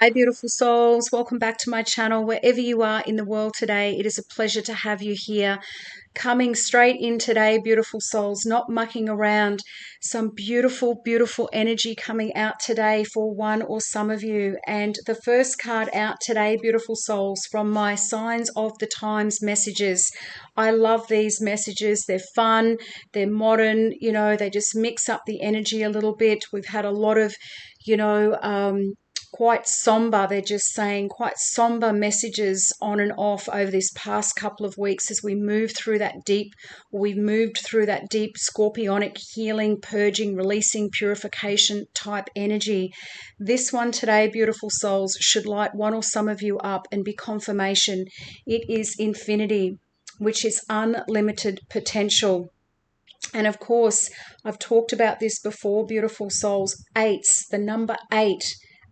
Hi, beautiful souls. Welcome back to my channel. Wherever you are in the world today, it is a pleasure to have you here. Coming straight in today, beautiful souls, not mucking around. Some beautiful, beautiful energy coming out today for one or some of you. And the first card out today, beautiful souls, from my Signs of the Times messages. I love these messages. They're fun, they're modern, they just mix up the energy a little bit. We've had a lot of, you know, quite somber. They're just saying quite somber messages on and off over this past couple of weeks as we move through that deep, we've moved through that deep scorpionic healing, purging, releasing, purification type energy. This one today, beautiful souls, should light one or some of you up and be confirmation. It is infinity, which is unlimited potential. And of course, I've talked about this before, beautiful souls. Eights, the number 8,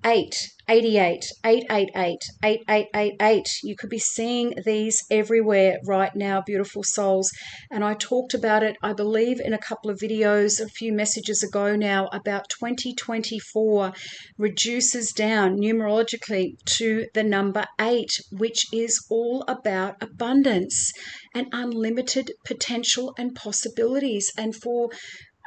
88, 888, 8888. You could be seeing these everywhere right now, beautiful souls. And I talked about it, I believe, in a couple of videos a few messages ago now, about 2024 reduces down numerologically to the number 8, which is all about abundance and unlimited potential and possibilities. And for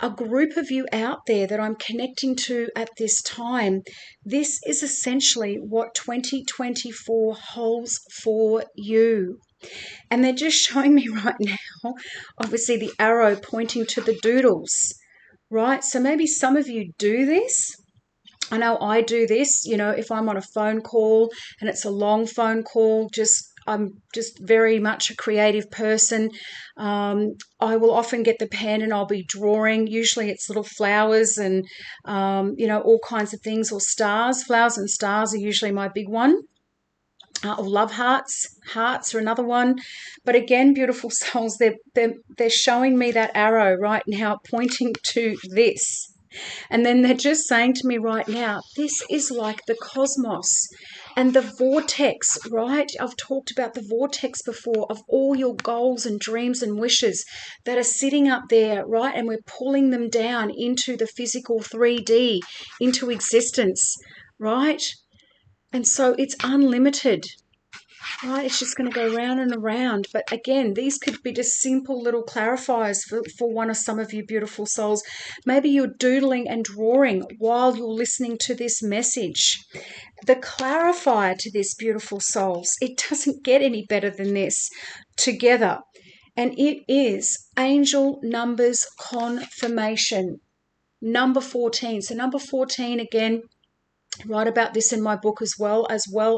a group of you out there that I'm connecting to at this time, this is essentially what 2024 holds for you. And they're just showing me right now, obviously, the arrow pointing to the doodles, right? So maybe some of you do this. I know I do this, if I'm on a phone call and it's a long phone call, I'm just very much a creative person. I will often get the pen and I'll be drawing. Usually it's little flowers and, all kinds of things, or stars. Flowers and stars are usually my big one. Or love hearts. Hearts are another one. But again, beautiful souls, they're showing me that arrow right now pointing to this. And then they're just saying to me right now, this is like the cosmos and the vortex, right? I've talked about the vortex before of all your goals and dreams and wishes that are sitting up there, right? And we're pulling them down into the physical 3D, into existence, right? And so it's unlimited. Right, it's just going to go round and around. But again, these could be just simple little clarifiers for one of some of you beautiful souls. Maybe you're doodling and drawing while you're listening to this message. The clarifier to this, beautiful souls, it doesn't get any better than this, together. And it is angel numbers confirmation. Number 14. So number 14, again, write about this in my book as well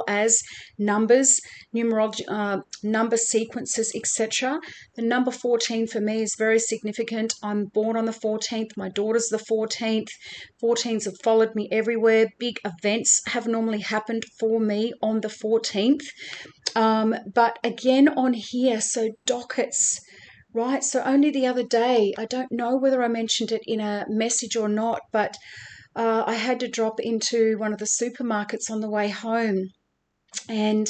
as numbers, numerology, number sequences, etc. The number 14 for me is very significant. I'm born on the 14th. My daughter's the 14th. 14s have followed me everywhere. Big events have normally happened for me on the 14th. But again on here, so dockets, right? So only the other day, I don't know whether I mentioned it in a message or not, but I had to drop into one of the supermarkets on the way home, and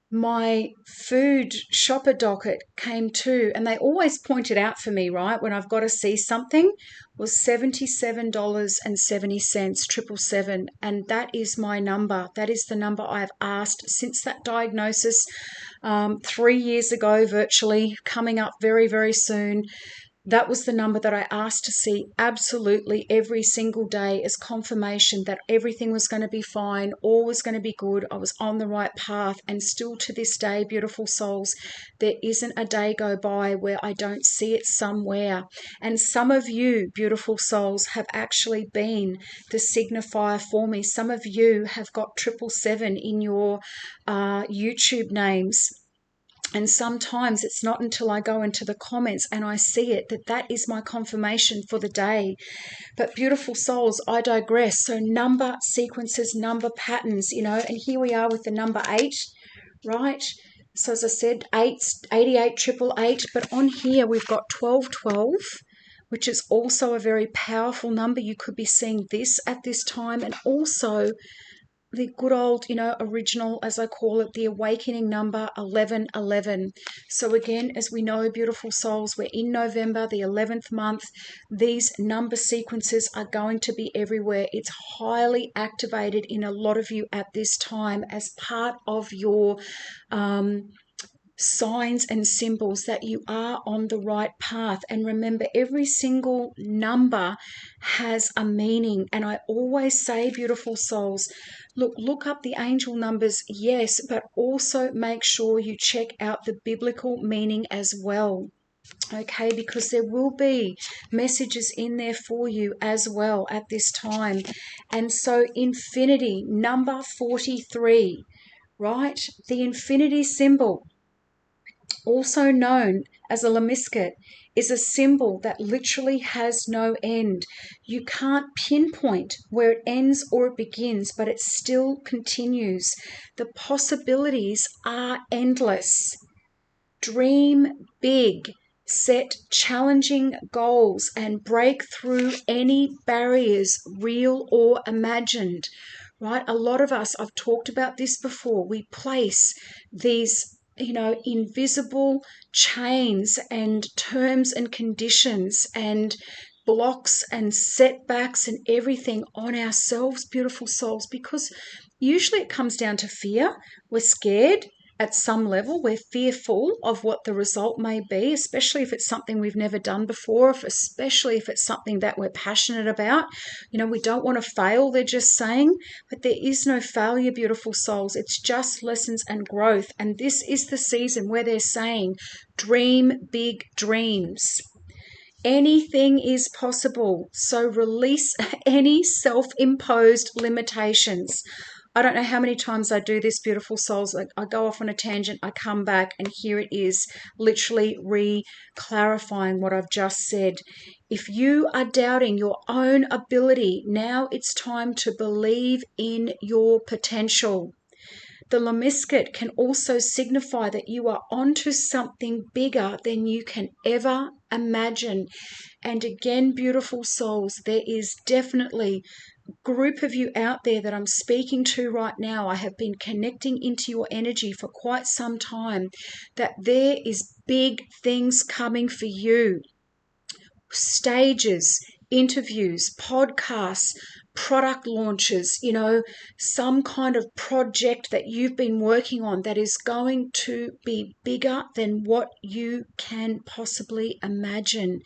my food shopper docket came too, and they always point it out for me, right, when I've got to see something, was $77.70, 777, and that is my number. That is the number I've asked since that diagnosis 3 years ago, virtually, coming up very, very soon. That was the number that I asked to see absolutely every single day as confirmation that everything was going to be fine, all was going to be good, I was on the right path. And still to this day, beautiful souls, there isn't a day go by where I don't see it somewhere. And some of you, beautiful souls, have actually been the signifier for me. Some of you have got 777 in your YouTube names. And sometimes it's not until I go into the comments and I see it that is my confirmation for the day. But beautiful souls, I digress. So number sequences, number patterns, and here we are with the number 8, right? So as I said, 8, 88, 888, but on here we've got 1212, which is also a very powerful number. You could be seeing this at this time, and also the good old, original, as I call it, the awakening number 1111. So again, as we know, beautiful souls, we're in November, the 11th month. These number sequences are going to be everywhere. It's highly activated in a lot of you at this time as part of your signs and symbols that you are on the right path. And remember, every single number has a meaning. And I always say, beautiful souls, look up the angel numbers, yes, but also make sure you check out the biblical meaning as well. Okay, because there will be messages in there for you as well at this time. And so infinity, number 43, right? The infinity symbol, also known as a lemniscate, is a symbol that literally has no end. You can't pinpoint where it ends or it begins, but it still continues. The possibilities are endless. Dream big, set challenging goals, and break through any barriers, real or imagined. Right? A lot of us, I've talked about this before, we place these invisible chains and terms and conditions and blocks and setbacks and everything on ourselves, beautiful souls, because usually it comes down to fear. We're scared. At some level, we're fearful of what the result may be, especially if it's something we've never done before, especially if it's something that we're passionate about. We don't want to fail, they're just saying, but there is no failure, beautiful souls. It's just lessons and growth. And this is the season where they're saying, dream big dreams. Anything is possible. So release any self-imposed limitations. I don't know how many times I do this, beautiful souls. I go off on a tangent, I come back, and here it is, literally re-clarifying what I've just said. If you are doubting your own ability, now it's time to believe in your potential. The lemniscate can also signify that you are onto something bigger than you can ever imagine. And again, beautiful souls, there is definitely group of you out there that I'm speaking to right now. I have been connecting into your energy for quite some time, that there is big things coming for you. Stages, interviews, podcasts, product launches, some kind of project that you've been working on that is going to be bigger than what you can possibly imagine.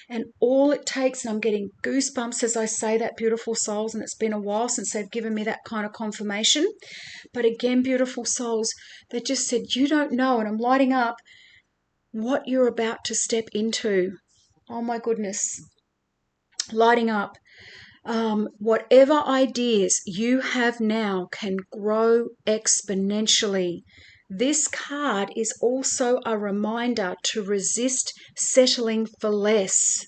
And all it takes, and I'm getting goosebumps as I say that, beautiful souls, and it's been a while since they've given me that kind of confirmation. But again, beautiful souls, they just said, you don't know, and I'm lighting up, what you're about to step into. Oh my goodness. Lighting up. Whatever ideas you have now can grow exponentially. This card is also a reminder to resist settling for less.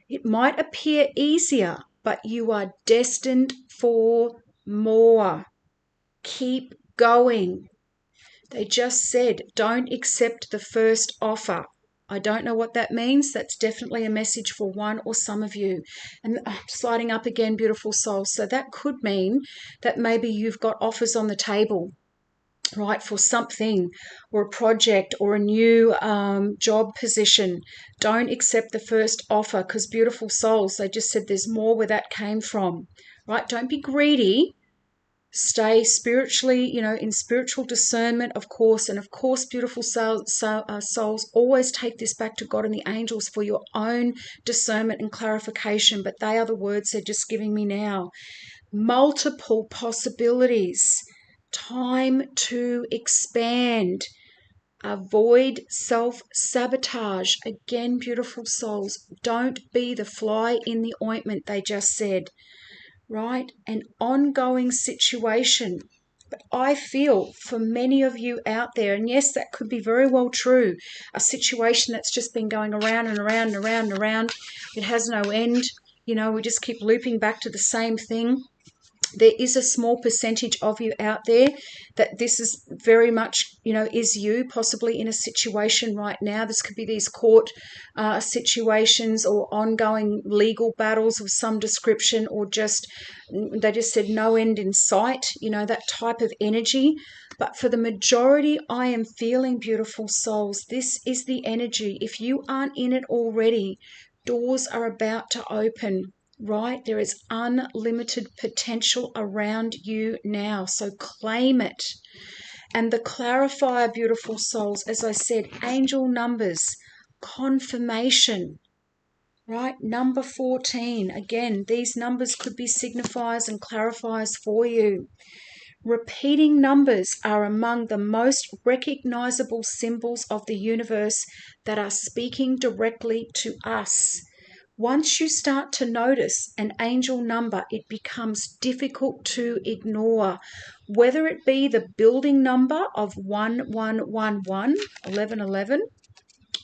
It might appear easier, but you are destined for more. Keep going. They just said, don't accept the first offer. I don't know what that means. That's definitely a message for one or some of you. And sliding up again, beautiful souls. So that could mean that maybe you've got offers on the table, right, for something or a project or a new job position. Don't accept the first offer, because beautiful souls, they just said there's more where that came from, right? Don't be greedy. Stay spiritually, in spiritual discernment, of course. And of course, beautiful souls, always take this back to God and the angels for your own discernment and clarification. But they are the words they're just giving me now. Multiple possibilities. Time to expand. Avoid self-sabotage. Again, beautiful souls, don't be the fly in the ointment, they just said. Right? An ongoing situation. But I feel for many of you out there, and yes, that could be very well true, a situation that's just been going around and around and around and around. It has no end. We just keep looping back to the same thing. There is a small percentage of you out there that this is very much, is you, possibly in a situation right now. This could be these court situations or ongoing legal battles of some description, or just, they just said no end in sight, that type of energy. But for the majority, I am feeling, beautiful souls, this is the energy. If you aren't in it already, doors are about to open. Right? There is unlimited potential around you now. So claim it. And the clarifier, beautiful souls, as I said, angel numbers, confirmation, right? Number 14. Again, these numbers could be signifiers and clarifiers for you. Repeating numbers are among the most recognizable symbols of the universe that are speaking directly to us. Once you start to notice an angel number, it becomes difficult to ignore, whether it be the building number of 1111, 1111,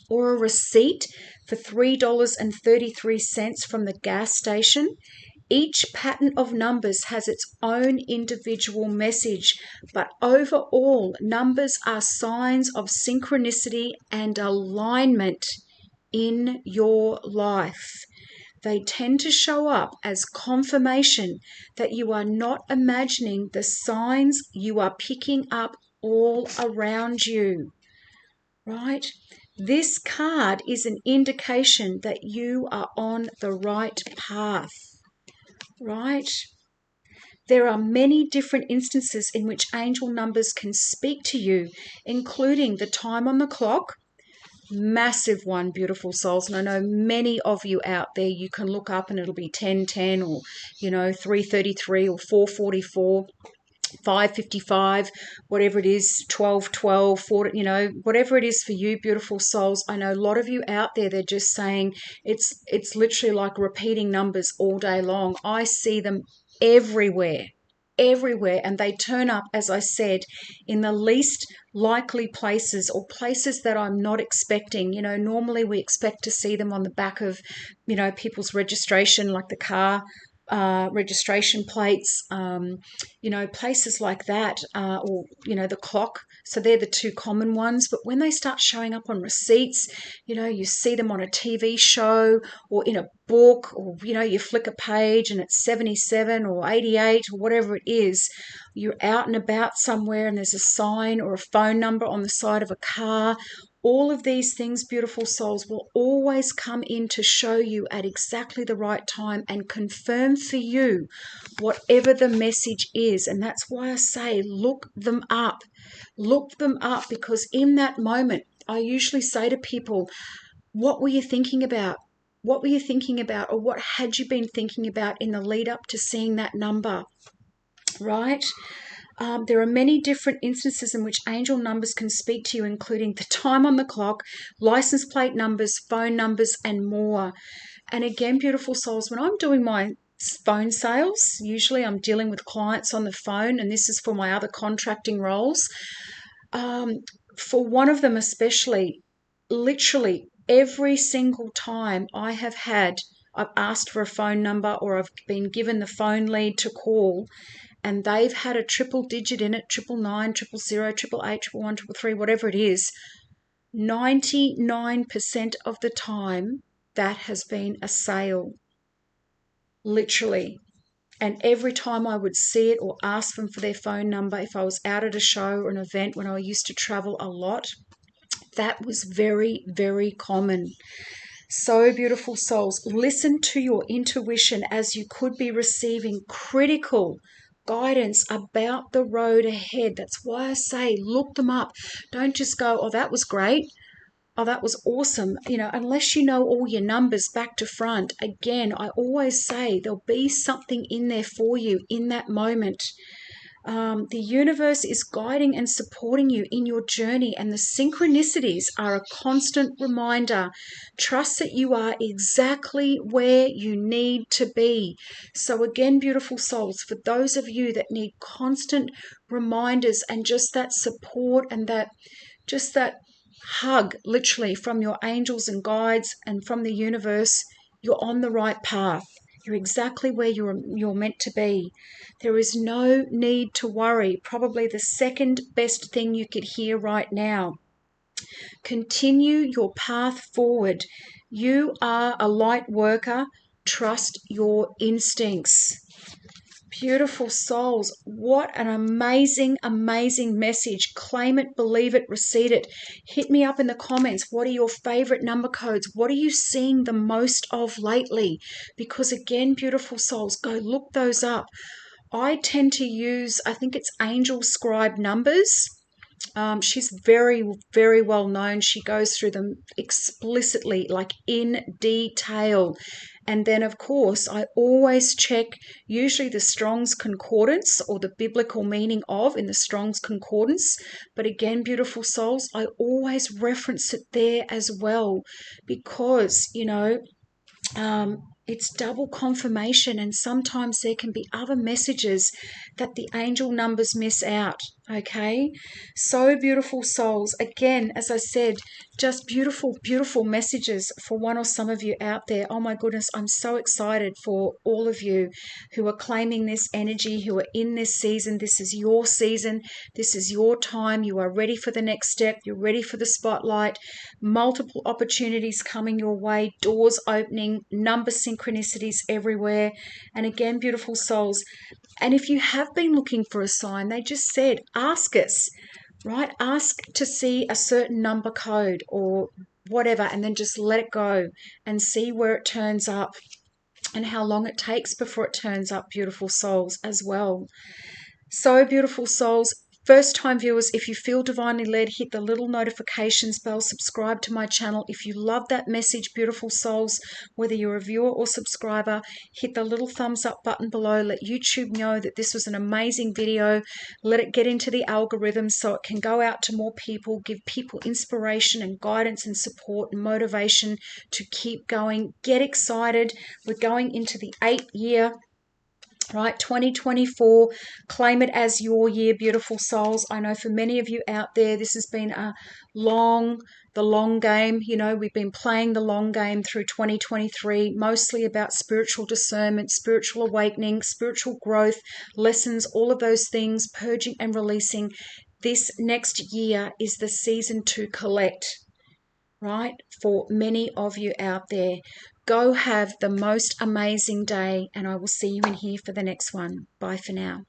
or a receipt for $3.33 from the gas station. Each pattern of numbers has its own individual message, but overall, numbers are signs of synchronicity and alignment in your life. They tend to show up as confirmation that you are not imagining the signs you are picking up all around you, right? This card is an indication that you are on the right path, right? There are many different instances in which angel numbers can speak to you, including the time on the clock. Massive one, beautiful souls. And I know many of you out there, you can look up and it'll be 10:10 or 3:33 or 4:44, 5:55, whatever it is, 12:12, 40, whatever it is for you, beautiful souls. I know a lot of you out there, they're just saying it's literally like repeating numbers all day long. I see them everywhere, and they turn up, as I said, in the least likely places, or places that I'm not expecting. Normally we expect to see them on the back of people's registration, like the car registration plates, places like that, or the clock. So they're the two common ones. But when they start showing up on receipts, you see them on a TV show or in a book, or you flick a page and it's 77 or 88 or whatever it is. You're out and about somewhere and there's a sign or a phone number on the side of a car. All of these things, beautiful souls, will always come in to show you at exactly the right time and confirm for you whatever the message is. And that's why I say look them up. Look them up, because in that moment, I usually say to people, what were you thinking about? What were you thinking about, or what had you been thinking about in the lead up to seeing that number, right? There are many different instances in which angel numbers can speak to you, including the time on the clock, license plate numbers, phone numbers, and more. And again, beautiful souls, when I'm doing my phone sales, usually I'm dealing with clients on the phone, and this is for my other contracting roles. For one of them especially, literally every single time I've asked for a phone number, or I've been given the phone lead to call, and they've had a triple digit in it, 999, 000, 888, 111, 333, whatever it is, 99% of the time that has been a sale, literally. And every time I would see it or ask them for their phone number, if I was out at a show or an event when I used to travel a lot, that was very, very common. So, beautiful souls, listen to your intuition, as you could be receiving critical guidance about the road ahead. That's why I say look them up. Don't just go, oh, that was great. Oh, that was awesome. Unless you know all your numbers back to front. Again, I always say there'll be something in there for you in that moment. The universe is guiding and supporting you in your journey, and the synchronicities are a constant reminder. Trust that you are exactly where you need to be. So again, beautiful souls, for those of you that need constant reminders and just that support and that hug, literally, from your angels and guides and from the universe, you're on the right path. You're exactly where you're meant to be. There is no need to worry. Probably the second best thing you could hear right now. Continue your path forward. You are a light worker. Trust your instincts. Beautiful souls. What an amazing, amazing message. Claim it, believe it, receive it. Hit me up in the comments. What are your favorite number codes? What are you seeing the most of lately? Because again, beautiful souls, go look those up. I tend to use, I think it's Angel Scribe Numbers. She's very, very well known. She goes through them explicitly, like in detail. And then, of course, I always check usually the Strong's Concordance or the biblical meaning of in the Strong's Concordance. But again, beautiful souls, I always reference it there as well because, it's double confirmation, and sometimes there can be other messages that the angel numbers miss out. Okay, so beautiful souls. Again, as I said, just beautiful, beautiful messages for one or some of you out there. Oh my goodness, I'm so excited for all of you who are claiming this energy, who are in this season. This is your season. This is your time. You are ready for the next step. You're ready for the spotlight. Multiple opportunities coming your way, doors opening, number synchronicities everywhere. And again, beautiful souls, and if you have been looking for a sign, they just said, ask us, right? Ask to see a certain number code or whatever, and then just let it go and see where it turns up and how long it takes before it turns up, beautiful souls, as well. So, beautiful souls, first time viewers, if you feel divinely led, hit the little notifications bell, subscribe to my channel. If you love that message, beautiful souls, whether you're a viewer or subscriber, hit the little thumbs up button below. Let YouTube know that this was an amazing video. Let it get into the algorithm so it can go out to more people, give people inspiration and guidance and support and motivation to keep going. Get excited. We're going into the 8th year, right? 2024, claim it as your year, beautiful souls. I know for many of you out there, this has been the long game. We've been playing the long game through 2023, mostly about spiritual discernment, spiritual awakening, spiritual growth, lessons, all of those things, purging and releasing. This next year is the season to collect, right? For many of you out there, go have the most amazing day, and I will see you in here for the next one. Bye for now.